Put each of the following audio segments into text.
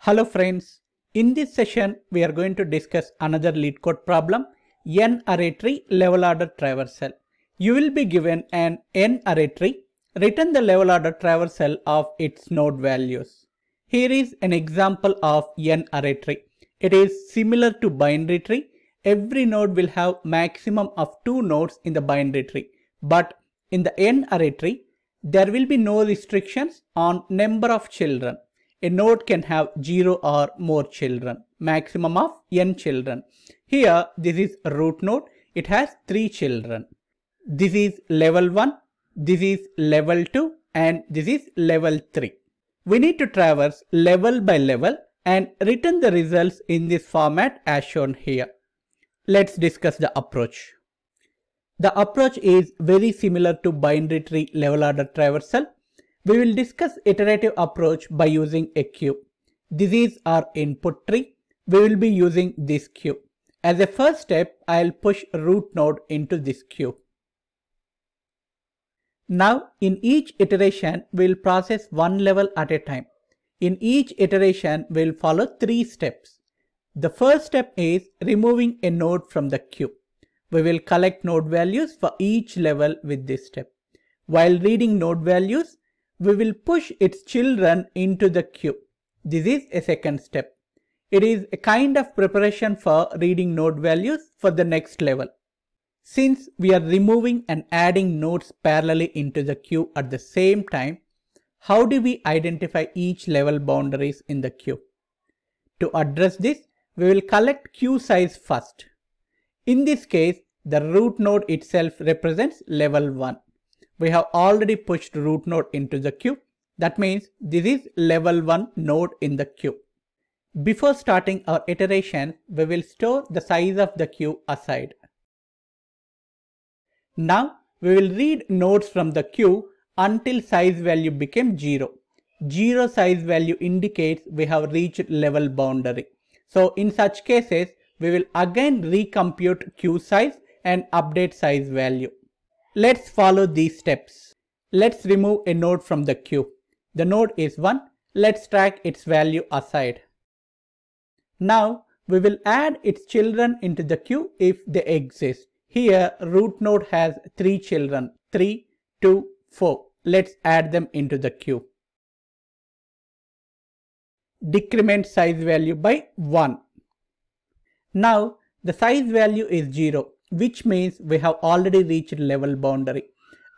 Hello friends, in this session we are going to discuss another LeetCode problem, n array tree level order traversal. You will be given an n array tree, return the level order traversal of its node values. Here is an example of n array tree. It is similar to binary tree. Every node will have maximum of 2 nodes in the binary tree, but in the n array tree there will be no restrictions on number of children. A node can have 0 or more children, maximum of n children. Here this is root node, it has 3 children. This is level 1, this is level 2 and this is level 3. We need to traverse level by level and return the results in this format as shown here. Let's discuss the approach. The approach is very similar to binary tree level order traversal. We will discuss iterative approach by using a queue. This is our input tree. We will be using this queue. As a first step, I'll push root node into this queue. Now in each iteration, we'll process one level at a time. In each iteration, we'll follow 3 steps. The first step is removing a node from the queue. We will collect node values for each level with this step. While reading node values, we will push its children into the queue. This is a second step. It is a kind of preparation for reading node values for the next level. Since we are removing and adding nodes parallelly into the queue at the same time, how do we identify each level boundaries in the queue? To address this, we will collect queue size first. In this case, the root node itself represents level 1. We have already pushed root node into the queue. That means this is level 1 node in the queue. Before starting our iteration, we will store the size of the queue aside. Now we will read nodes from the queue until size value becomes 0. 0 size value indicates we have reached level boundary. So in such cases, we will again recompute queue size and update size value. Let's follow these steps. Let's remove a node from the queue. The node is 1. Let's track its value aside. Now we will add its children into the queue if they exist. Here root node has 3 children, 3, 2, 4. Let's add them into the queue. Decrement size value by 1. Now the size value is 0. Which means we have already reached level boundary.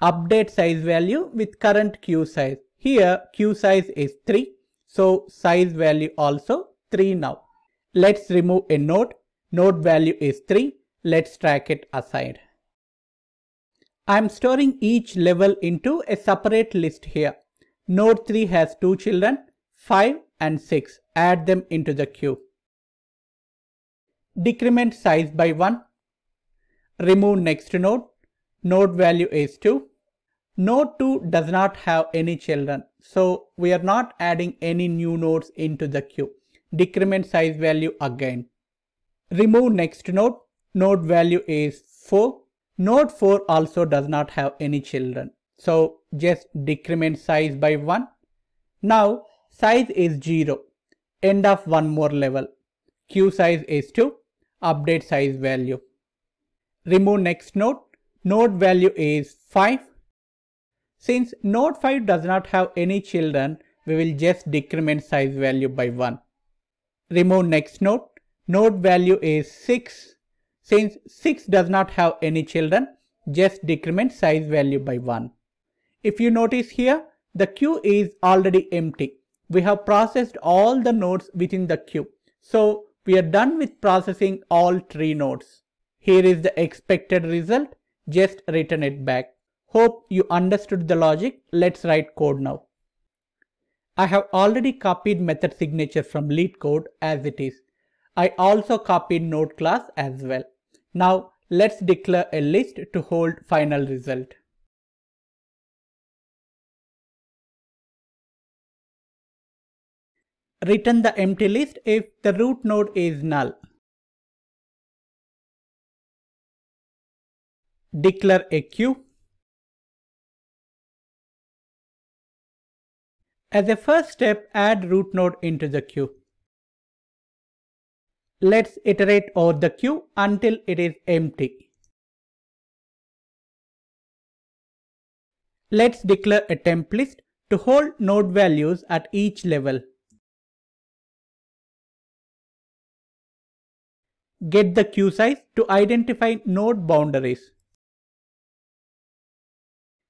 Update size value with current queue size. Here queue size is 3, so size value also 3 now. Let's remove a node. Node value is 3. Let's track it aside. I am storing each level into a separate list here. Node 3 has 2 children, 5 and 6. Add them into the queue. Decrement size by 1. Remove next node. Node value is 2. Node 2 does not have any children, so we are not adding any new nodes into the queue. Decrement size value again. Remove next node. Node value is 4. Node 4 also does not have any children, so just decrement size by 1. Now size is 0. End of one more level. Queue size is 2. Update size value. Remove next node. Node value is 5. Since node 5 does not have any children, we will just decrement size value by 1. Remove next node. Node value is 6. Since 6 does not have any children, just decrement size value by 1. If you notice here, the queue is already empty. We have processed all the nodes within the queue. So we are done with processing all 3 nodes. Here is the expected result. Just return it back. Hope you understood the logic. Let's write code now. I have already copied method signature from LeetCode as it is. I also copied node class as well. Now let's declare a list to hold final result. Return the empty list if the root node is null. Declare a queue. As a first step, add root node into the queue. Let's iterate over the queue until it is empty. Let's declare a temp list to hold node values at each level. Get the queue size to identify node boundaries.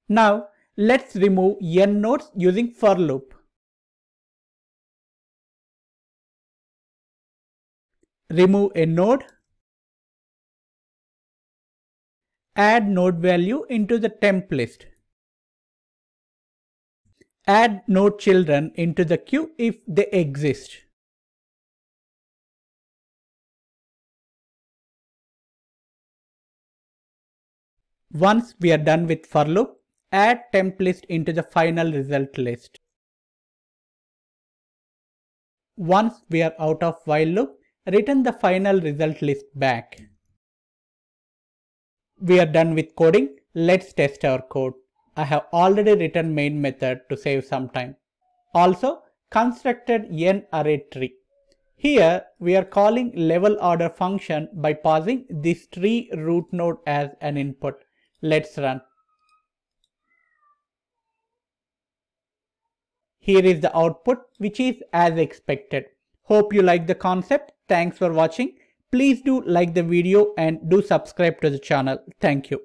Now let's remove n nodes using for loop. Remove a node. Add node value into the temp list. Add node children into the queue if they exist. Once we are done with for loop, add temp list into the final result list. Once we are out of while loop, return the final result list back. We are done with coding. Let's test our code. I have already written main method to save some time. Also constructed n array tree. Here we are calling level order function by passing this tree root node as an input. Let's run. Here is the output, which is as expected. Hope you like the concept. Thanks for watching. Please do like the video and do subscribe to the channel. Thank you.